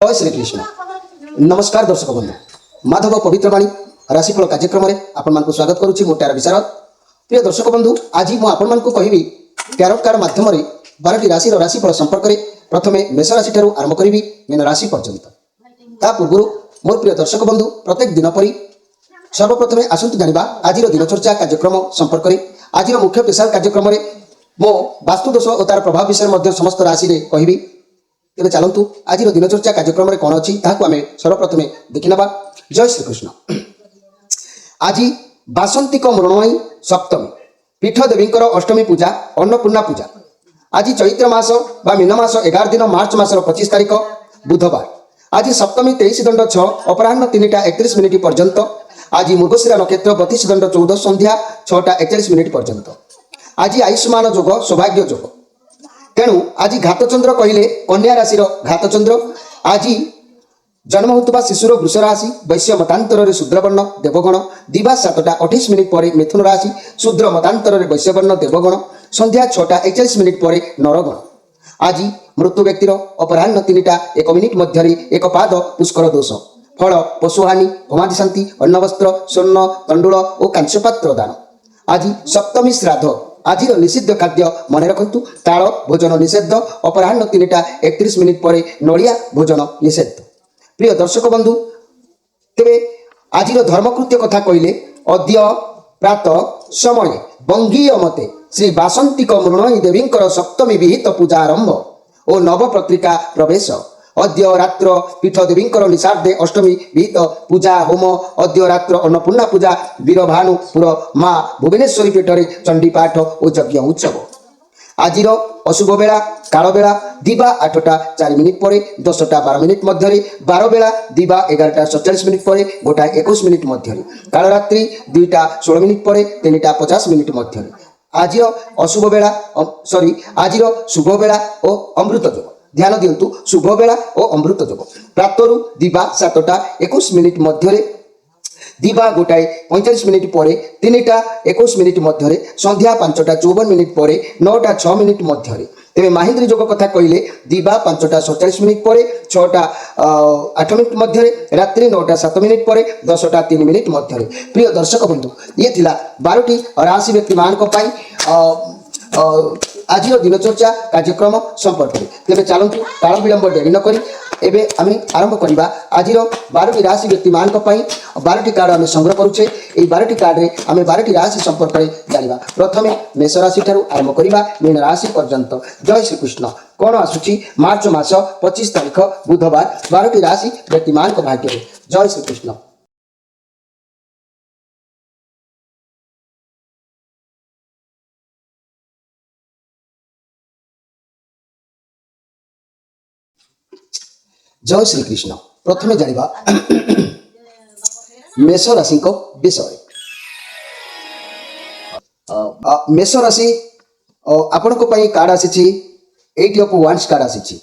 जय श्री कृष्ण। नमस्कार दर्शक बंधु, माधव पवित्रवाणी राशिफल कार्यक्रम में आपण स्वागत करुच्ची। मो टैरो विशारद। प्रिय दर्शक बंधु, आज मुझे आपण कहि टैरोट कार्ड माध्यम 12टी राशि राशिफल संपर्क में प्रथम मेष राशि ठारू आरंभ करी मीन राशि पर्यंत। ता पूर्व मोर प्रिय दर्शक बंधु, प्रत्येक दिन परी सर्वप्रथमे आसतु जानिबा आज दिनचर्चा कार्यक्रम संपर्क में। आज मुख्य स्पेशल कार्यक्रम में मो वास्तुदोष और तार प्रभाव विषय समस्त राशि में कहबी। तेरे चलतु आज दिनचर्चा कार्यक्रम में कौन अच्छी ताकू आम सर्वप्रथमे देखिनवा। जय श्री कृष्ण। आज बासंतिक मृणमयी सप्तमी, पीठदेवींकर अष्टमी पूजा, अन्नपूर्णा पूजा। आज चैत्र मास बा मीन मास 11 दिन मार्च मास 25 तारिख बुधवार। आज सप्तमी 23 दंड 6 अपराह्न 3:31 पर्यंत। आज मृगशिरा नक्षत्र 32 दंड 14 संध्या 6:41 पर्यंत। आज आयुष्मान जोग, सौभाग्य जोग। तेणु आज घातचंद्र कहले कन्या राशि घातचंद्र। आज जन्म होता शिशुर वृष राशि, वैश्य मतांतर शूद्रवर्ण देवगण। दिवा 7:28 पर मिथुन राशि, शूद्र मतांतर वैश्यवर्ण देवगण। संध्या 6:41 पर नरगण। आज मृत्यु व्यक्तिर अपराह्न 3:01 मध्य एक पाद पुष्कर दोष। फल पशुहानि, होमादि शांति, अन्नवस्त्र, स्वर्ण, तंडुल और कांस्यपात्र दान। आज सप्तमी श्राद्ध। आज निषिद्ध खाद्य मन रखु, ताल भोजन निषेध। अपराह्न 3:31 पर नड़िया भोजन निषेध। प्रिय दर्शक बंधु, तेरे आज धर्मकृत्य कथा कहले अद्य प्रातः समय बंगीय मते श्री बासंतिक मृणमयी देवींकर सप्तमी विहित पूजा आरंभ और नव पत्रिका प्रवेश। अद्य रात्र पीठदेवींकर निषादे अष्टमी विहित पूजा होम। अद्य रात्र अन्नपूर्णा पूजा वीरभानुपुर माँ भुवनेश्वरी पीठरे चंडीपाठ और यज्ञ उत्सव। आज अशुभ बेला काल बेला दिवा 8:04 पर 10:12 मध्य। 12 बेला दिवा 11:47 पर 1:21 मध्य। काल रात्रि 2:16 पर 3:50 मध्य। आज अशुभ बेला आज शुभ बेला और अमृत योग। ध्यान दिंतु, शुभ बेला और अमृत योग। प्रातरु दिवा 7:21 मध्य, दिवा 1:45 पर 3:21 मध्य। संध्या 5:54 पर 9:06 मध्य। तेरे माहिंद्री योग कथा कहले दिवा 5:47 पर 6:08 मध्य, रात्रि 9:07 पर 10:03 मध्य। प्रिय दर्शक बंधु, ये थिला 12टी राशि व्यक्ति मान आज दिनचर्चा कार्यक्रम संपर्क में। तेरे चलतु काल विलंब डेरी नक एबे आम आरंभ करवा। आज 12टी राशि व्यक्ति मान 12टी कार्ड आम संग्रह करुचे। ये 12टी कार्ड में आम 12टी राशि संपर्क में जाना। प्रथम मेष राशि ठारू आरंभ करवा मीन राशि पर्यंत। जय श्री कृष्ण। कौन आसुची मार्च मास 25 तारिख बुधवार 12टी राशि व्यक्ति मान भाग्य। जय श्री कृष्ण। जय श्री कृष्ण। प्रथमे जानिबा मेष राशि विषय। मेष राशि आपण कार्ड आसी 8 ऑफ वांड्स कार्ड आसी।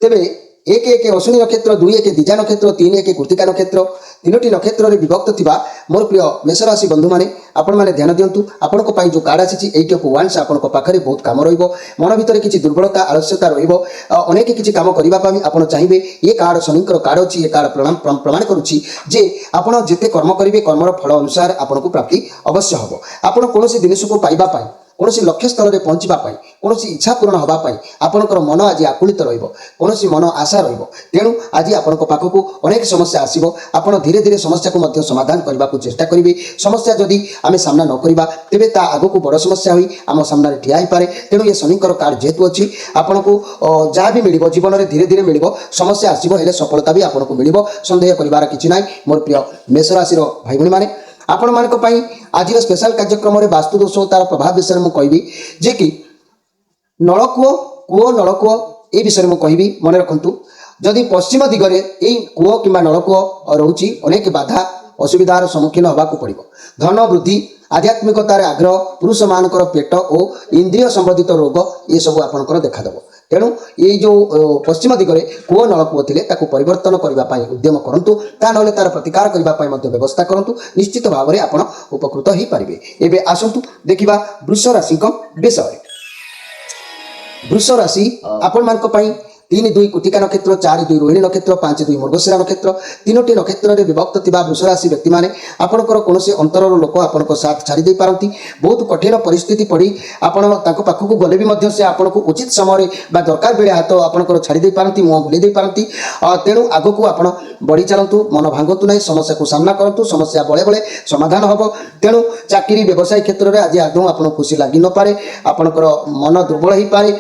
तेबे 1 अश्विनी नक्षत्र, 2 दिजा नक्षत्र, 3 कृतिका नक्षत्र, 3टी नक्षत्र में विभक्त थिबा मोर प्रिय मेष राशि बंधु माने आपण माने ध्यान दिंतु। आपण जो कार्ड आसी 8 ऑफ वांड्स आपण पाखरे बहुत काम रहिबो। मन भितर किछि दुर्बलता आलस्यता रहिबो। अनेक किछि काम करिबा पाई आपण चाहिबे। ये कार्ड शनिकर कार्ड अछि। ये कार्ड प्रमाण करूछि जे आपण जेते कर्म करिवे कर्मर फल अनुसार आपनको प्राप्ति अवश्य हबो। आपण कोनोसी जिनिस को पाइबा पाई, कौन लक्ष्य स्थल में पहुँचा कौन इच्छा पूरण हाँपाई आपंकर मन आज आकुलित कौन मन आशा रेणु आज आपण पाखक अनेक समस्या आसो। आपड़ धीरे धीरे समस्या को समाधान करने को चेष्टा करेंगे। समस्या जदि आम सामना न करवा तेरे ता आग को बड़ समस्या हुई आम सामने ठिया हो पाए। तेणु ये शनिकर कार्ड जेहेतु अच्छी आपन को जहाँ भी मिल जीवन में धीरे धीरे मिल समस्या आसो हेले सफलता भी आपको मिल। सन्देह करार कि ना। मोर प्रिय मेष राशि भाई भाई मैंने आपण मानक पई आज स्पेशल कार्यक्रम में वास्तुदोष तार प्रभाव विषय में कहबी जे कि नलकूओ नलकूओ ए विषय में कहबी। मन रखु, जदि पश्चिम दिगरे यही कूओ कि नलकूओ रोची अनेक बाधा असुविधार सम्मुखीन होगाक पड़ो। धन वृद्धि, आध्यात्मिकतार आग्रह, पुरुष मानकर पेट और इंद्रिय संबंधित रोग ये सब आपंकर देखादेव। तेणु ये जो पश्चिम दिगरे कूओ नलकूओ थे परिवर्तन करने उद्यम करूँ, ता ना तार प्रतिकार करने व्यवस्था करूँ। निश्चित भाव में आप उपकृत हो पारे। एवं आसतु देखा वृष राशि विषय। वृष राशि आपण मानक 3-2 କୁଟିକା ନକ୍ଷତ୍ର, 4-2 ରୋହିଣୀ ନକ୍ଷତ୍ର, 5-2 ମୃଗଶିରା ନକ୍ଷତ୍ର, ତିନୋଟି ନକ୍ଷତ୍ରରେ ବିଭକ୍ତ ଥିବା ବୃଷ ରାଶି ବ୍ୟକ୍ତିମାନେ ଆପଣଙ୍କର କୌଣସି ଅନ୍ତରର ଲୋକ ଆପଣଙ୍କ ସାଥ ଛାଡ଼ି ଦେଇପାରନ୍ତି। ବହୁତ କଠିନ ପରିସ୍ଥିତି ପଡ଼ି ଆପଣ ତାଙ୍କ ପାଖକୁ ଗଲେ ବି ମଧ୍ୟ ସେ ଆପଣଙ୍କୁ ଉଚିତ ସମୟରେ ବା ଦରକାର ବେଳେ ହାତ ଆପଣଙ୍କର ଛାଡ଼ି ଦେଇପାରନ୍ତି, ମୁହଁ ବୁଲେଇ ଦେଇପାରନ୍ତି। ତେଣୁ ଆଗକୁ ଆପଣ ବଢ଼ି ଚାଲନ୍ତୁ, ମନ ଭାଙ୍ଗନ୍ତୁ ନାହିଁ, ସମସ୍ୟାକୁ ସାମ୍ନା କରନ୍ତୁ, ସମସ୍ୟା ବଳେ ବଳେ ସମାଧାନ ହେବ। ତେଣୁ ଚାକିରି ବ୍ୟବସାୟ କ୍ଷେତ୍ରରେ ଆଜି ଆଦୌ ଆପଣଙ୍କୁ ଖୁସି ଲାଗି ନପାରେ, ଆପଣଙ୍କର ମନ ଦୁର୍ବଳ ହେଇପାରେ,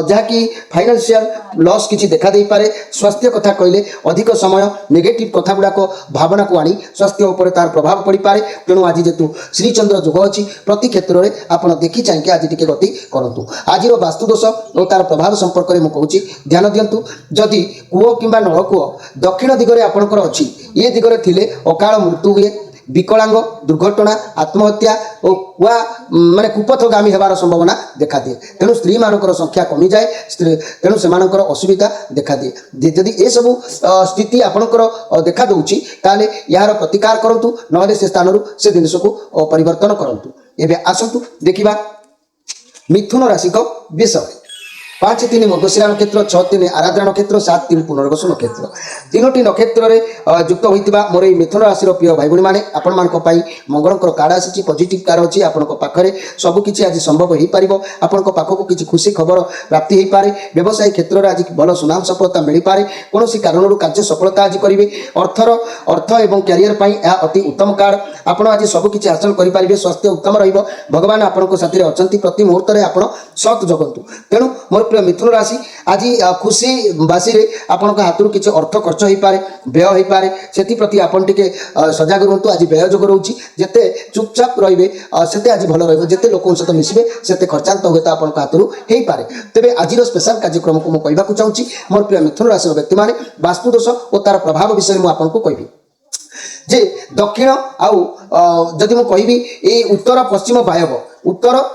ଯାହାକି ଫାଇନାନ୍ସିଆଲ ଲସ୍ କିଛି ଦେଖା ଦେଇପାରେ। ସ୍ୱାସ୍ଥ୍ୟ କଥା କହିଲେ ଅଧିକ ସମୟ ନେଗେଟିଭ କଥା ଗୁଡ଼ାକ ଭାବନାକୁ ଆଣି ସ୍ୱାସ୍ଥ୍ୟ ଉପରେ ତାର ପ୍ରଭାବ ପଡ଼ିପାରେ। ତେଣୁ ଆଜି ଯେହେତୁ ଶ୍ରୀଚନ୍ଦ୍ର ଯୋଗ ଅଛି, ପ୍ରତି କ୍ଷେତ୍ରରେ ଆପଣ ଦେଖି ଚାହିଁକି ଆଜି ଟିକେ ଗତି କରନ୍ତୁ। ଆଜିର ବାସ୍ତୁଦୋଷ ଓ ତାର ପ୍ରଭାବ ସମ୍ପର୍କରେ ମୁଁ କହୁଛି, ଧ୍ୟାନ ଦିଅନ୍ତୁ। ଯଦି କୂଅ କିମ୍ବା ନଳକୂଅ ଦକ୍ଷିଣ ଦିଗରେ ଆପଣଙ୍କର ଅଛି, ଏ ଦିଗରେ ଥିଲେ ଅକାଳ ମୃତ୍ୟୁ ହୁଏ, ବିକଳାଙ୍ଗ, ଦୁର୍ଘଟଣା, ଆତ୍ମହତ୍ୟା ଓ ମାନେ କୁପଥଗାମୀ ହେବାର ସମ୍ଭାବନା ଦେଖାଦିଏ। ତେଣୁ ସ୍ତ୍ରୀମାନଙ୍କର ସଂଖ୍ୟା କମିଯାଏ, ତେଣୁ ସେମାନଙ୍କର ଅସୁବିଧା ଦେଖାଦିଏ। ଯଦି ଏସବୁ ସ୍ଥିତି ଆପଣଙ୍କର ଦେଖା ଦେଉଛି, ତାହେଲେ ଏହାର ପ୍ରତିକାର କରନ୍ତୁ, ନହେଲେ ସେ ସ୍ଥାନରୁ ସେ ଜିନିଷକୁ ପରିବର୍ତ୍ତନ କରନ୍ତୁ। ଏବେ ଆସନ୍ତୁ ଦେଖିବା ମିଥୁନ ରାଶିକ ବିଷୟରେ। 5-3 ମୃଗଶିରା ନକ୍ଷତ୍ର, 6-3 ଆରାଧ୍ରା ନକ୍ଷତ୍ର, 7-3 ପୁନର୍ବସୁ ନକ୍ଷତ୍ର, ତିନୋଟି ନକ୍ଷତ୍ରରେ ଯୁକ୍ତ ହୋଇଥିବା ମୋର ଏହି ମିଥୁନ ରାଶିର ପ୍ରିୟ ଭାଇ ଭଉଣୀମାନେ, ଆପଣମାନଙ୍କ ପାଇଁ ମଙ୍ଗଳଙ୍କର କାର୍ଡ଼ ଆସିଛି, ପଜିଟିଭ୍ କାର୍ଡ଼ ଅଛି। ଆପଣଙ୍କ ପାଖରେ ସବୁକିଛି ଆଜି ସମ୍ଭବ ହୋଇପାରିବ। ଆପଣଙ୍କ ପାଖକୁ କିଛି ଖୁସି ଖବର ପ୍ରାପ୍ତି ହୋଇପାରେ। ବ୍ୟବସାୟ କ୍ଷେତ୍ରରେ ଆଜି ଭଲ ସୁନାମ ସଫଳତା ମିଳିପାରେ। କୌଣସି କାରଣରୁ କାର୍ଯ୍ୟ ସଫଳତା ଆଜି କରିବେ। ଅର୍ଥ ଏବଂ କ୍ୟାରିୟର ପାଇଁ ଏହା ଅତି ଉତ୍ତମ କାର୍ଡ଼। ଆପଣ ଆଜି ସବୁକିଛି ହାସଲ କରିପାରିବେ। ସ୍ୱାସ୍ଥ୍ୟ ଉତ୍ତମ ରହିବ। ଭଗବାନ ଆପଣଙ୍କ ସାଥିରେ ଅଛନ୍ତି। ପ୍ରତି ମୁହୂର୍ତ୍ତରେ ଆପଣ ସତ୍ ଜଗନ୍ତୁ। ତେଣୁ ମୋର ପ୍ରିୟ ମିଥୁନ ରାଶି, ଆଜି ଖୁସି ବାସିରେ ଆପଣଙ୍କ ହାତରୁ କିଛି ଅର୍ଥ ଖର୍ଚ୍ଚ ହୋଇପାରେ, ବ୍ୟୟ ହୋଇପାରେ। ସେଥିପ୍ରତି ଆପଣ ଟିକେ ସଜାଗ ରୁହନ୍ତୁ। ଆଜି ବ୍ୟୟ ଯୋଗ ରହୁଛି। ଯେତେ ଚୁପଚାପ ରହିବେ ସେତେ ଆଜି ଭଲ ରହିବ। ଯେତେ ଲୋକଙ୍କ ସହିତ ମିଶିବେ ସେତେ ଖର୍ଚ୍ଚାନ୍ତ ହୁଏତ ଆପଣଙ୍କ ହାତରୁ ହେଇପାରେ। ତେବେ ଆଜିର ସ୍ପେଶାଲ କାର୍ଯ୍ୟକ୍ରମକୁ ମୁଁ କହିବାକୁ ଚାହୁଁଛି, ମୋର ପ୍ରିୟ ମିଥୁନ ରାଶିର ବ୍ୟକ୍ତିମାନେ, ବାସ୍ତୁଦୋଷ ଓ ତାର ପ୍ରଭାବ ବିଷୟରେ ମୁଁ ଆପଣଙ୍କୁ କହିବି ଯେ ଦକ୍ଷିଣ ଆଉ ଯଦି ମୁଁ କହିବି ଏଇ ଉତ୍ତର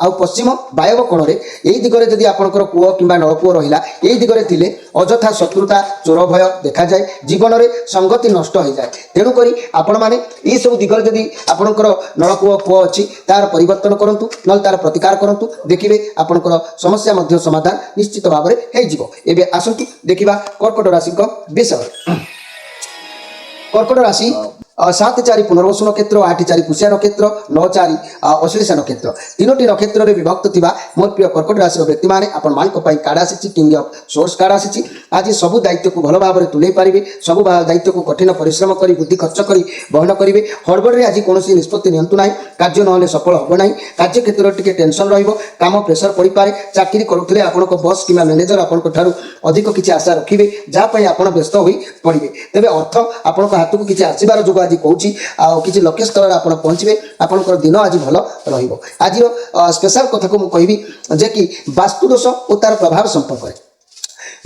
ଆଉ ପଶ୍ଚିମ ବାୟବ କୋଣରେ ଏଇ ଦିଗରେ ଯଦି ଆପଣଙ୍କର କୂଅ କିମ୍ବା ନଳକୂଅ ରହିଲା, ଏଇ ଦିଗରେ ଥିଲେ ଅଯଥା ଶତ୍ରୁତା, ଚୋର ଭୟ ଦେଖାଯାଏ। ଜୀବନରେ ସଂଗତି ନଷ୍ଟ ହୋଇଯାଏ। ତେଣୁକରି ଆପଣମାନେ ଏଇସବୁ ଦିଗରେ ଯଦି ଆପଣଙ୍କର ନଳକୂଅ କୂଅ ଅଛି, ତାର ପରିବର୍ତ୍ତନ କରନ୍ତୁ, ନହେଲେ ତାର ପ୍ରତିକାର କରନ୍ତୁ। ଦେଖିବେ ଆପଣଙ୍କର ସମସ୍ୟା ମଧ୍ୟ ସମାଧାନ ନିଶ୍ଚିତ ଭାବରେ ହେଇଯିବ। ଏବେ ଆସନ୍ତୁ ଦେଖିବା କର୍କଟ ରାଶିଙ୍କ ବିଷୟରେ। କର୍କଟ ରାଶି 7-4 ପୁନର୍ବସୁ ନକ୍ଷତ୍ର, 8-4 ପୁଷ୍ୟା ନକ୍ଷତ୍ର, 9-4 ଅଶ୍ଳେଷା ନକ୍ଷତ୍ର, ତିନୋଟି ନକ୍ଷତ୍ରରେ ବିଭକ୍ତ ଥିବା ମୋର ପ୍ରିୟ କର୍କଟ ରାଶିର ବ୍ୟକ୍ତିମାନେ, ଆପଣମାନଙ୍କ ପାଇଁ କାର୍ଡ଼ ଆସିଛି, କିଙ୍ଗ ଅଫ୍ ସୋର୍ସ କାର୍ଡ଼ ଆସିଛି। ଆଜି ସବୁ ଦାୟିତ୍ୱକୁ ଭଲ ଭାବରେ ତୁଲେଇ ପାରିବେ। ସବୁ ଦାୟିତ୍ୱକୁ କଠିନ ପରିଶ୍ରମ କରି ବୁଦ୍ଧି ଖର୍ଚ୍ଚ କରି ବହନ କରିବେ। ହଡ଼ବଡ଼ରେ ଆଜି କୌଣସି ନିଷ୍ପତ୍ତି ନିଅନ୍ତୁ ନାହିଁ। କାର୍ଯ୍ୟ ନହେଲେ ସଫଳ ହେବ ନାହିଁ। କାର୍ଯ୍ୟକ୍ଷେତ୍ରରେ ଟିକେ ଟେନସନ୍ ରହିବ, କାମ ପ୍ରେସର ପଡ଼ିପାରେ। ଚାକିରି କରୁଥିଲେ ଆପଣଙ୍କ ବସ୍ କିମ୍ବା ମ୍ୟାନେଜର ଆପଣଙ୍କ ଠାରୁ ଅଧିକ କିଛି ଆଶା ରଖିବେ, ଯାହା ପାଇଁ ଆପଣ ବ୍ୟସ୍ତ ହୋଇ ପଡ଼ିବେ। ତେବେ ଅର୍ଥ ଆପଣଙ୍କ ହାତକୁ କିଛି ଆସିବାର ଯୋଗ ଆଜି କହୁଛି, ଆଉ କିଛି ଲକ୍ଷ୍ୟ ସ୍ଥଳରେ ଆପଣ ପହଞ୍ଚିବେ। ଆପଣଙ୍କର ଦିନ ଆଜି ଭଲ ରହିବ। ଆଜିର ସ୍ପେଶାଲ କଥାକୁ ମୁଁ କହିବି ଯେ କି ବାସ୍ତୁଦୋଷ ଓ ତାର ପ୍ରଭାବ ସମ୍ପର୍କରେ।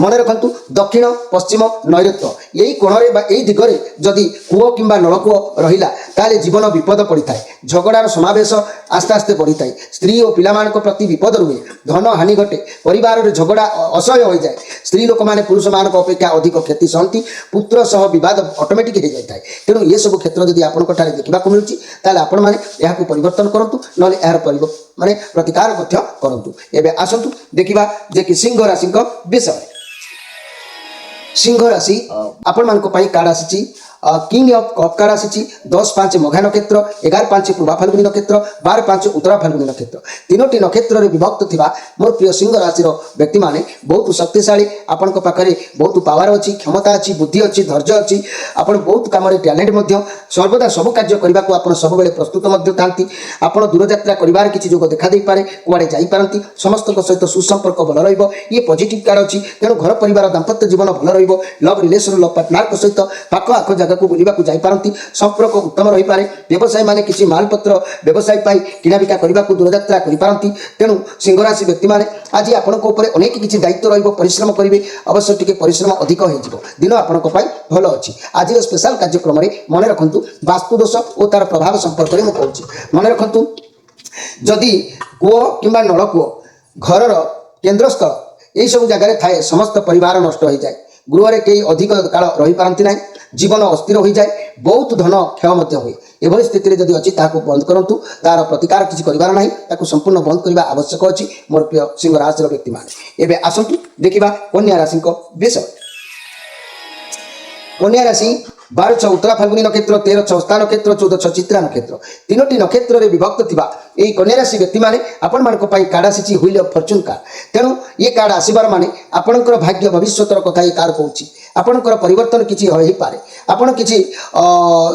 ମନେ ରଖନ୍ତୁ, ଦକ୍ଷିଣ, ପଶ୍ଚିମ, ନୈಋତ୍ୟ ଏଇ କୋଣରେ ବା ଏଇ ଦିଗରେ ଯଦି କୂଅ କିମ୍ବା ନଳକୂଅ ରହିଲା, ତାହେଲେ ଜୀବନ ବିପଦ ପଡ଼ିଥାଏ। ଝଗଡ଼ାର ସମାବେଶ ଆସ୍ତେ ଆସ୍ତେ ବଢ଼ିଥାଏ। ସ୍ତ୍ରୀ ଓ ପିଲାମାନଙ୍କ ପ୍ରତି ବିପଦ ରୁହେ। ଧନ ହାନି ଘଟେ। ପରିବାରରେ ଝଗଡ଼ା ଅସହ୍ୟ ହୋଇଯାଏ। ସ୍ତ୍ରୀ ଲୋକମାନେ ପୁରୁଷମାନଙ୍କ ଅପେକ୍ଷା ଅଧିକ କ୍ଷତି ସହନ୍ତି। ପୁତ୍ର ସହ ବିବାଦ ଅଟୋମେଟିକ୍ ହେଇଯାଇଥାଏ। ତେଣୁ ଏସବୁ କ୍ଷେତ୍ର ଯଦି ଆପଣଙ୍କ ଠାରେ ଦେଖିବାକୁ ମିଳୁଛି, ତାହେଲେ ଆପଣମାନେ ଏହାକୁ ପରିବର୍ତ୍ତନ କରନ୍ତୁ, ନହେଲେ ଏହାର ପ୍ରତିକାର ମଧ୍ୟ କରନ୍ତୁ। ଏବେ ଆସନ୍ତୁ ଦେଖିବା ଯେ କି ସିଂହ ରାଶିଙ୍କ ବିଷୟରେ। ସିଂହ ରାଶି ଆପଣମାନଙ୍କ ପାଇଁ କାର୍ଡ଼ ଆସିଛି, କିଙ୍ଗ ଅଫ୍ କପ୍ କାର୍ଡ଼ ଆସିଛି। 10-5 ମଘା ନକ୍ଷତ୍ର, 11-5 ପୂର୍ବା ଫାଲ୍ଗୁନୀ ନକ୍ଷତ୍ର, 12-5 ଉତ୍ତରା ଫାଲ୍ଗୁନୀ ନକ୍ଷତ୍ର, ତିନୋଟି ନକ୍ଷତ୍ରରେ ବିଭକ୍ତ ଥିବା ମୋର ପ୍ରିୟ ସିଂହ ରାଶିର ବ୍ୟକ୍ତିମାନେ ବହୁତ ଶକ୍ତିଶାଳୀ। ଆପଣଙ୍କ ପାଖରେ ବହୁତ ପାୱାର ଅଛି, କ୍ଷମତା ଅଛି, ବୁଦ୍ଧି ଅଛି, ଧୈର୍ଯ୍ୟ ଅଛି। ଆପଣ ବହୁତ କାମରେ ଟ୍ୟାଲେଣ୍ଟ ମଧ୍ୟ। ସର୍ବଦା ସବୁ କାର୍ଯ୍ୟ କରିବାକୁ ଆପଣ ସବୁବେଳେ ପ୍ରସ୍ତୁତ ମଧ୍ୟ ଥାନ୍ତି। ଆପଣ ଦୂରଯାତ୍ରା କରିବାର କିଛି ଯୋଗ ଦେଖା ଦେଇପାରେ। କୁଆଡ଼େ ଯାଇପାରନ୍ତି। ସମସ୍ତଙ୍କ ସହିତ ସୁସମ୍ପର୍କ ଭଲ ରହିବ। ଇଏ ପଜିଟିଭ୍ କାର୍ଡ଼ ଅଛି। ତେଣୁ ଘର ପରିବାର ଦାମ୍ପତ୍ୟ ଜୀବନ ଭଲ ରହିବ। ଲଭ୍ ରିଲେସନ୍, ଲଭ୍ ପାର୍ଟନରଙ୍କ ସହିତ ପାଖ ଆଖ ଜାଗାକୁ ବୁଲିବାକୁ ଯାଇପାରନ୍ତି। ସମ୍ପର୍କ ଉତ୍ତମ ରହିପାରେ। ବ୍ୟବସାୟୀମାନେ କିଛି ମାଲପତ୍ର ବ୍ୟବସାୟ ପାଇଁ କିଣାବିକା କରିବାକୁ ଦୂରଯାତ୍ରା କରିପାରନ୍ତି। ତେଣୁ ସିଂହରାଶି ବ୍ୟକ୍ତିମାନେ ଆଜି ଆପଣଙ୍କ ଉପରେ ଅନେକ କିଛି ଦାୟିତ୍ୱ ରହିବ। ପରିଶ୍ରମ କରିବେ, ଅବଶ୍ୟ ଟିକେ ପରିଶ୍ରମ ଅଧିକ ହୋଇଯିବ। ଦିନ ଆପଣଙ୍କ ପାଇଁ ଭଲ ଅଛି। ଆଜିର ସ୍ପେଶାଲ କାର୍ଯ୍ୟକ୍ରମରେ ମନେ ରଖନ୍ତୁ, ବାସ୍ତୁଦୋଷ ଓ ତାର ପ୍ରଭାବ ସମ୍ପର୍କରେ ମୁଁ କହୁଛି। ମନେ ରଖନ୍ତୁ, ଯଦି କୂଅ କିମ୍ବା ନଳକୂଅ ଘରର କେନ୍ଦ୍ରସ୍ଥଳ ଏହିସବୁ ଜାଗାରେ ଥାଏ, ସମସ୍ତ ପରିବାର ନଷ୍ଟ ହୋଇଯାଏ। ଗୃହରେ କେହି ଅଧିକ କାଳ ରହିପାରନ୍ତି ନାହିଁ। जीवन अस्थिर हो जाए, बहुत धन क्षय मध्य हुए। एभली स्थिति जदि अच्छी ताकू बंद करंतु, तार प्रतिकार किसी करिवार नाही, ताकू संपूर्ण बंद करबा आवश्यक अछि मोर प्रिय सिंह राशि व्यक्ति माने। एबे आसंतु देखिबा कन्या राशि को विषय। कन्या राशि 12 उत्तरा फाल्गुनी नक्षत्र, 13 हस्ता नक्षत्र, 14 चित्रा नक्षत्र, तीनोटी नक्षत्र विभक्त थिबा एई कन्या राशि व्यक्ति माने आपण मानको पई कार्ड आसीची व्हील ऑफ फॉर्च्यून कार्ड। तेणु ये कार्ड आसीबार माने आपणकर भाग्य भविष्यतर कथा ये कार्ड कहूची। आपणकर परिवर्तन किछि होई पारे, आपण किछि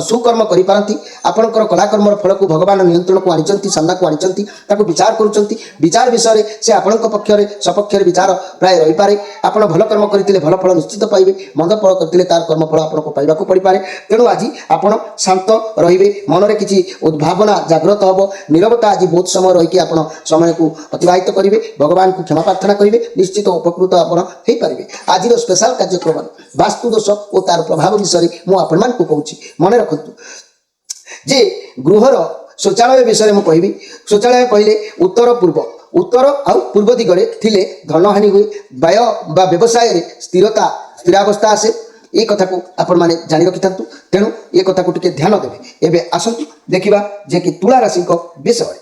सुकर्म करि पारंती, आपणकर कलाकर्मर फल को भगवान नियंत्रण को आनिचंती, सामना को आनिचंती, ताको विचार करूचंती। विचार विषय से आपणक पक्षरे सपक्षरे विचार प्राय रही पारे। आपण भल कर्म करथिले भल फल निश्चित पाइबे, मंद फल करथिले तार कर्म फल आपणको पाइबाको पड़ि पारे। तेणु आज आपण शांत रहिबे, मनरे किछि उद्भावना जागृत हबो, नीरवता आज बहुत समय रही आपण समय को अतिबाहित करेंगे, भगवान को क्षमा प्रार्थना करेंगे, निश्चित उपकृत आपण हो पारे। आज स्पेशल कार्यक्रम वास्तु दोष और तार प्रभाव विषय मुझे आपण मान कहूँ। मन रखु जे गृहर शौचालय विषय मुझे कहबी। शौचालय कहले उत्तर पूर्व, उत्तर आउ पूर्व दिगरे थिले धन हानि हुए, व्यय बा व्यवसाय रे स्थिरावस्था आसे। ये कथा को आपण माने जानि रखि थांतु। तेणु ये कथा को टिके ध्यान देबे। एबे आसंतु देखिबा जे कि तुला राशि को विषय।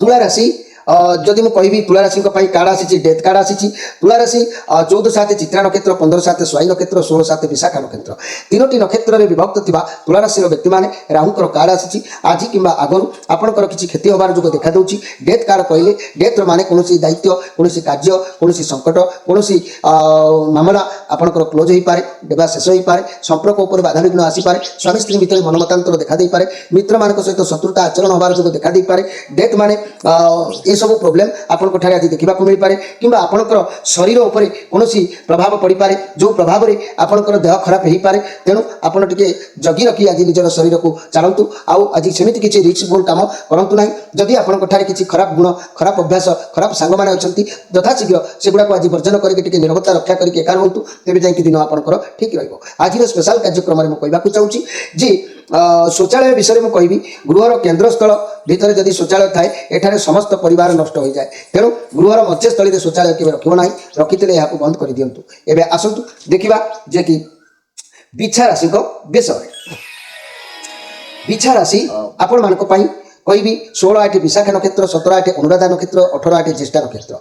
तुला राशि जदि मुझे कहबी तुला राशि कार्ड आसी डेथ कार्ड आसी। तुला राशि 14/7 चित्रा नक्षत्र, 15/7 स्वाई नक्षत्र, 16/7 विशाखा नक्षत्र, तीनोटी नक्षत्र में विभक्त थिबा तुला राशि व्यक्ति माने राहुंकर कार्ड आसी। आज किंबा आगरू आपणकर किछि क्षति होबार जोग देखा दउची। डेथ कार्ड कहले डेथ माने कोनोसी दायित्व, कोनोसी कार्य, कोनोसी संकट, कोनोसी मामला आपणकर क्लोज होई पारे, देबा शेष होई पारे, संपर्क ऊपर बाधा विघ्न आसी पारे, स्वामी स्त्री भितर मनमतांतर देखा दे पारे, मित्र मानक सहित शत्रुता आचरण होबार जोग देखा दे पारे। डेथ माने ये सब प्रॉब्लम आपनको ठारे आज देखा मिल पारे, किंबा आपणकर शरीर उपरे कोनोसी प्रभाव पड़ी पारे, जो प्रभाव रे आपणकर देह खराब हो पारे। तेणु आपण टिके जगी रखी आज निजर शरीर को चलतु। आउ आज सेमिति किछि रिस्कफुल काम करंतु नाही। जदि आपणकर ठारे किछि खराब गुण, खराब अभ्यास, खराब सांग माने अछंती, यथाशीघ्र सेगुडा को आज वर्जन करके टिके निरवता रक्षा करके एकार होंतु, तेबे जाई कि दिन आपणकर ठीक रहइबो। आज स्पेशल कार्यक्रम रे म कहबा को चाहूची जे शौचालय विषय में कहबी। गृहर केन्द्र स्थल भितर जदि शौचालय थाए, एठारे समस्त परिवार नष्ट हो जाए। तेणु गृहर मध्यस्थली में शौचालय केवल रखिब नाही, रखिते यहाँ बंद कर दिंतु। एबे आसंतु देखिबा जे कि बिछा राशि को विषय। बिछा राशि आपण मानक पई कहबी 16/8 विशाखा नक्षत्र, 17/8 अनुराधा नक्षत्र, 18/8 ज्येष्ठा नक्षत्र,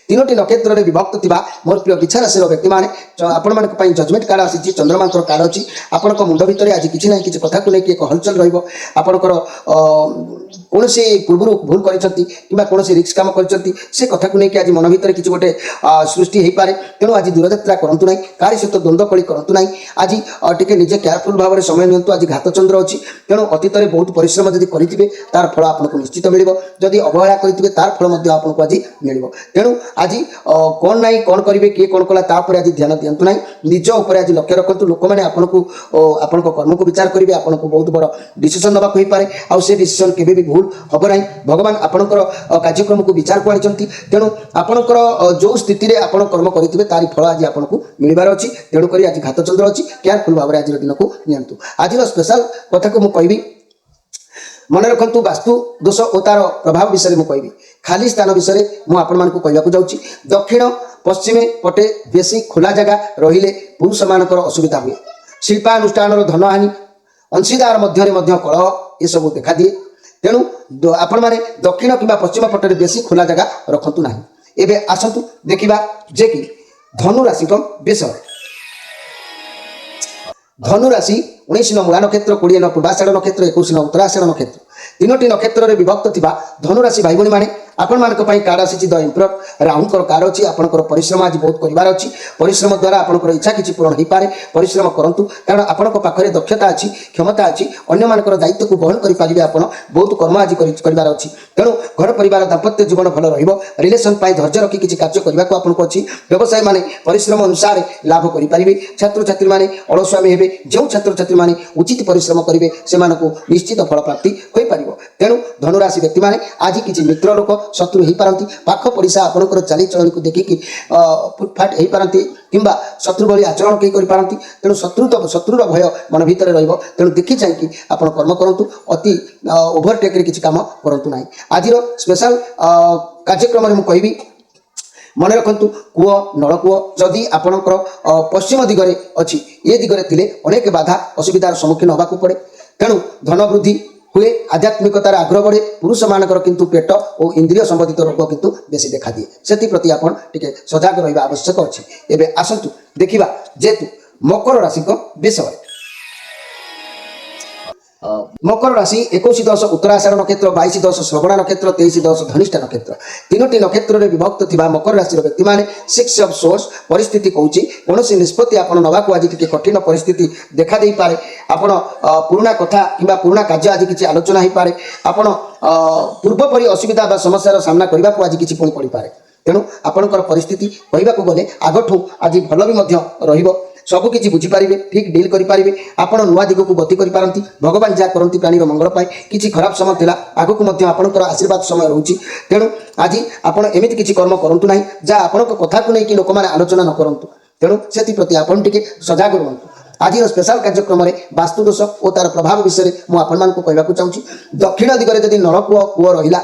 तीनोटी नक्षत्र में विभक्त थिबा मोर प्रिय बिछा राशि व्यक्ति माने आपण मानक पई जजमेंट कार्ड आसी, चंद्रमांतर कार्ड अछि। आपणक मुंड भितर आज किछि नै किछि कथा को लेके एक हलचल रहइबो। आपणकर कोनोसी पूर्व भूल करिसंती किबा कोनोसी रिस्क काम करिसंती, से कथा को लेके आज मन भितर किछि गोटे सृष्टि हेई पारे। तेणु आज दूरयात्रा करंतु नै, कारी सहित द्वंद्व कଳି करंतु नै। आज टिके निजे केयरफुल भाव में समय नियंतु। आज घात चंद्र अछि, तेणु अतीत में बहुत परिश्रम जदि करिथिबे तार फल आपको निश्चित मिल। जदि अवहेला करेंगे तार फल आपको आज मिल। तेणु आज कौन ना कौन करेंगे, किए कौन कला तापर आज ध्यान दिंतु ना, निज उपर आज लक्ष्य रखु। लोक मैंने आपको आपण कर्म को विचार करेंगे, आपको बहुत बड़ डिसीजन दवा हो पाए। आउ से डिसीजन केबे भी भूल हम ना। भगवान आपणकर कार्यक्रम को विचार को आनी। तेणु आपणकर जो स्थिति में आप कर्म करेंगे तार फल आज आपको मिलबार अच्छी। तेणुक आज घात चंद्र अच्छी, केयरफुल भाव में आज दिन को नियंतु। आज स्पेशल कथा को मुझे कहबी। मन रखु वास्तु दोष और तार प्रभाव विषय मुझे कहबी। खाली स्थान विषय मुझे कहवाक जाऊँगी। दक्षिण पश्चिम पटे बेसी खोला जगह रहिले पुरुष मानकर असुविधा हुए। शिल्पानुष्ठान धन हानि, अंशीदार मध्य कलह ये सब देखा दिए। तेणु आपण माने दक्षिण कि पश्चिम पटे बेसी खोला जगह रखतु ना। एबे आसतु देखिबा जे कि धनु राशि विषय। धनु राशि 19 मूला नक्षत्र, 20 पूर्वाषाढ़ नक्षत्र, 21 उत्तराषाढ़ नक्षत्र, तीनोटी नक्षत्र में विभक्त थिबा धनु राशि भाई भणी माने आपण मानक पई कार्ड आसी द एम्परर। राहुंकर कार्ड अछि। आपनकर परिश्रम आज बहुत करिवार अछि। परिश्रम द्वारा आपनकर इच्छा किछि पूर्ण हो पारे। परिश्रम करंतु, कारण आपनक पाखरे दक्षता अछि, क्षमता अछि। अन्य मानकर दायित्व को बहन करि पारिबे। आपण बहुत कर्म आज करिवार अछि। तेणु घर परिवार दाम्पत्य जीवन भल रहिबो। रिलेशन पाई धैर्य रखि किछि कार्य करबाको आपनको अछि। व्यवसाय माने परिश्रम अनुसार लाभ करि पारिबे। छात्र छात्री माने अलस्वामी हेबे। जो छात्र छात्री माने उचित परिश्रम करिवे सेमानकु निश्चित फल प्राप्ति होई पारिबो। तेणु धनुराशि व्यक्ति माने आज किछि मित्र लोक शत्रु हो पारती। पाख पड़िशा आपंकर चालीचलन को देखिकी फुटफाट हो पारती, किंबा शत्रु भली आचरण कई पारती। तेणु शत्रुर भय मन भितर रहिबो। तेणु देखि चाहिए आपण कर्म करंतु। अति ओभरटेक रे किछि काम करंतु नाही। आज स्पेशल कार्यक्रम में मुझे कहबी मन रखु कूह नलकूह जदि आपणकर पश्चिम दिगरे अच्छी ये दिगरे थिले अनेक बाधा असुविधार सम्मुखीन होगा पड़े तेणु धन वृद्धि हुए आध्यात्मिकतार आग्रह बढ़े पुरुष मानकर किंतु पेट और इंद्रिय संबंधित रोग किंतु बेसी देखा दिए से प्रति आपण टिके सजग रहिबा आवश्यक अछि। एबे आसंतु देखिबा जेतु मकर राशि को विषय मकर राशि 21 उत्तराषाढ़ नक्षत्र 22 श्रवण नक्षत्र 23 धनिष्ठा नक्षत्र तीनोटी नक्षत्र में विभक्त थिबा मकर राशि व्यक्ति माने 6 ऑफ सोर्स परिस्थिति कहूची कौन निष्पत्ति आपण नवाक आज टिके कठिन परिस्थिति देखा दे पारे आपण पुराना कथा किंबा पुराना कार्य आज किसी आलोचना हो पारे आपण पूर्वपरी असुविधा बा समस्यार सामना करने को आज किसी पुणी पड़ पारे तेणु आपणकर परिस्थिति कहवाक गले आगठू आज भल भी रहिबो सबु किछि बुझी पारिबे ठीक डील करि पारिबे आपण नुआ दिग को गति करि पारंती भगवान जा करंती प्राणी मंगल पाए किछि खराब समय थिला आगु को मध्ये आपणकर आशीर्वाद समय रहउची तेणु आज आपण एमिति किछि कर्म करंतु नाही जा आपणक कथा को नै कि लोक माने आलोचना न करंतु तेणु सेति प्रति आपण टिके सजग रहंतु। आज स्पेशल कार्यक्रम में वास्तुदोष और तार प्रभाव विषय में आपण मानक कहवाक चाहूँगी दक्षिण दिगरे जदि नलकूह कूह रहिला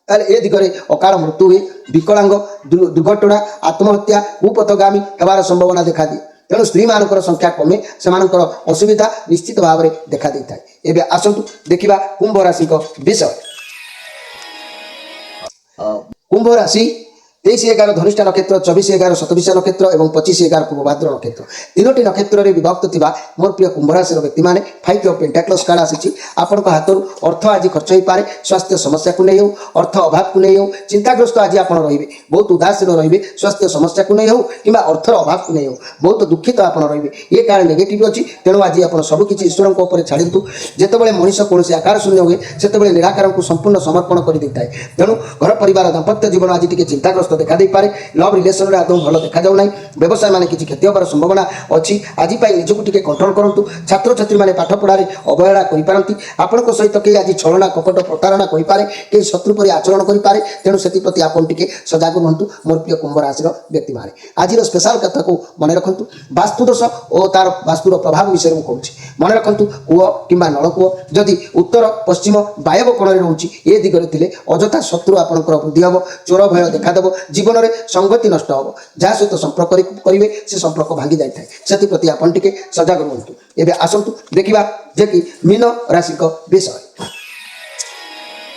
ताले ए दिगरे अकाल मृत्यु हुए विकलांग दुर्घटना आत्महत्या कुपथगामी हेबार संभावना देखा दिए तेणु स्त्री मानकर संख्या कमे से असुविधा निश्चित भाव में देखा दी था। एबे आसंतु देखिबा कुंभ राशि को विषय कुंभ राशि 23/11 धनिष्ठा नक्षत्र 24/11 शतभिषा नक्षत्र और 25/11 पूर्वभाद्र नक्षत्र तीनोटी नक्षत्र में विभक्त थिबा मोर प्रिय कुंभ राशि व्यक्ति माने 5 ऑफ पेंटाक्लस कार्ड आसी आपण हाथ अर्थ आज खर्च हो पारे स्वास्थ्य समस्या को नहीं हो अर्थ अभाव को नहीं हो चिंताग्रस्त आज आप रहिबे बहुत उदासीन रहिबे स्वास्थ्य समस्या को नहीं हो कि अर्थर अभाव को नहीं हो बहुत दुखित आप रहिबे ये कारण नेगेटिव अच्छी तेणु आज आप सबकि ईश्वर छाड़ू जितेबाला मनीष कौन आकार शून्य हुए से निराकार को संपूर्ण समर्पण कर दे था तेणु घर परिवार दाम्पत्य जीवन आज टी चिंताग्रस्त देखा दे पारे लव रिलेशन में आदौ भल देखा जाऊ ना व्यवसाय माने किसी क्षति होबार संभावना अच्छी आज निजक टिके कंट्रोल करूँ छात्र छात्री मैंने पाठ पढ़ाई अवहेला करपारती आपण सहित कई आज छलना कपट प्रतारणा करें कई शत्रु परि आचरण करें तेणु से प्रति आपन टिके सजग रुहतु मोर प्रिय कुंभ राशि व्यक्ति माने आज स्पेशल कथा को मन रखु वास्तुदोष और तार वास्तुर प्रभाव विषय में कहूँ मन रखु कूह कि नलकूह जदि उत्तर पश्चिम वायव्य कोण में रोचे ये दिगरे थिले अजथा शत्रु आपंकर वृद्धि हम चोर भय देखादेव जीवन में संगति नष्ट हम जहाँ सहित संपर्क करेंगे से संपर्क भांगी जाए से प्रति आपन टिके सजग रुहतु। एबे आसंतु देखिबा जे कि मीन राशि को विषय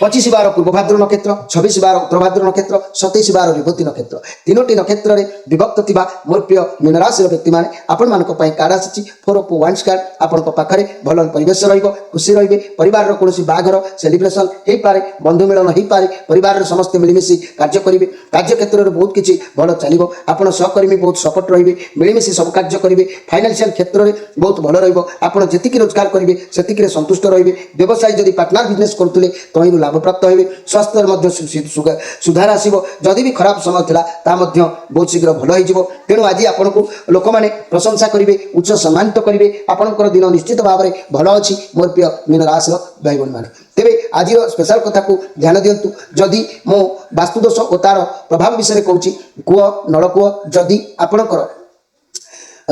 25/12 पूर्वभाद्र नक्षत्र 26/12 उत्तरभाद्र नक्षत्र 27/12 रेवती नक्षत्र तीनोटी नक्षत्र में विभक्त थिबा मोर प्रिय मीन राशि व्यक्ति माने आपण मानक पई कार्ड आसी 4 ऑफ वांड्स कार्ड आपण पाखरे भल परिवेश रहिबो खुशी रहिबे परिवार रो कोनोसी बाघर सेलिब्रेशन हेई पारे बंधु मिलन हेई पारे परिवार रो समस्त मिलिमिशि कार्य करिवे कार्य क्षेत्र में बहुत किछि भल चलिबो आपण सहकर्मी बहुत सपोर्ट रहिबे मिलिमिशि सब कार्य करिवे फाइनेंशियल क्षेत्र में बहुत भल रहिबो आपण जेतिकि रोजगार करिवे सेतिकि रे संतुष्ट रहिबे व्यवसाय जदि पार्टनर बिजनेस करथुले तहिरु लाभ प्राप्त होइबे स्वास्थ्य सुधार आसीबो जदि भी खराब समय थिला ता मध्य बहुत शीघ्र भल होइजिबो तेणु आज आपण को लोक माने प्रशंसा करिवे उच्च सम्मानित करिवे आपनकर दिन निश्चित भाव में भल अछि मोर प्रिय मीन राशि भाई बहन माने तेबे आज स्पेशल कथा को ध्यान दियंतु जदि मो वास्तुदोष और तार प्रभाव विषय कहूँ कूह नलकूह जदि आपणकर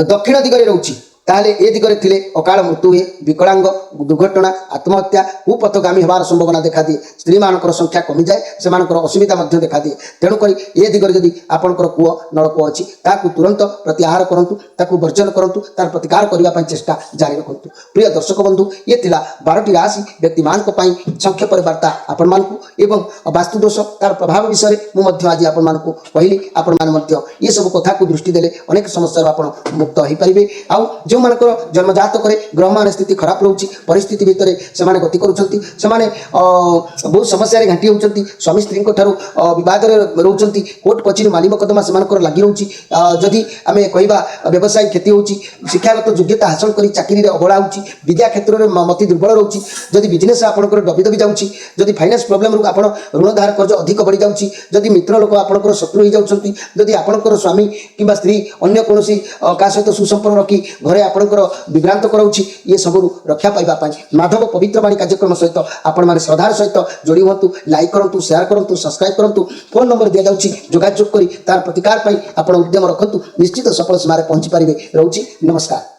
दक्षिण दिगरे रोची ताले ए दिगरे थिले अकाल मृत्यु हुए विकलांग दुर्घटना आत्महत्या कुपथगामी होबार संभावना देखा दिए स्त्री मानकर संख्या कमी जाए से असुविधा देखा दिए तेणुक ए दिगरे जदि आपणकर कूह नलकूह अच्छी ताकू तुरंत प्रत्याहार करंतु ताकू वर्जन करंतु तार प्रतिकार करने चेष्टा जारी रखंतु। प्रिय दर्शक बंधु ये थिला 12टी राशि व्यक्ति मानक पई संक्षेप वार्ता आपण मानकु एवं वास्तुदोष तार प्रभाव विषय मुझे आज आपण मानकु कहली आपण मान मध्य ये सब कथा को दृष्टि देले अनेक समस्या आपण मुक्त हो पारिबे आउ जो मानकर जन्मजात करे ग्रह मान स्थिति खराब रोची परिस्थिति भितर से गति करुँच बहुत समस्या घाटी होती स्वामी स्त्री बद रोच कोर्ट कचेरी माली मकदमा से लगी रोची जदि आम कहवा व्यवसाय क्षति होची शिक्षागत योग्यता हासिल कर चाकरी अवहेला होची विद्या क्षेत्र में मति दुर्बल रोची जदि बिजनेस आपंकर दबी दबी जाऊँगी जदि फाइनेंस प्रोब्लेम आप ऋण धार कर्ज अधिक बढ़ी जाऊँगी जदि मित्र लोक आपंकर शत्रु हो जाती जदि आपंकर स्वामी कि स्त्री अन्य कौन क्या सहित सुसंपर्क रखी घरे आपंकर विभ्रांत कराऊँगी ये सब रक्षा पाइबा माधव पवित्र बाणी कार्यक्रम सहित आपण मैंने श्रद्धार सहित जोड़ी हूँ लाइक करूँ शेयर करूँ सब्सक्राइब करूँ फोन नंबर दि जाऊँगी जोगाजोग कर तार प्रतिकार आप उद्यम रखु निश्चित सफल सीमार पहुँची पारे। रोची नमस्कार।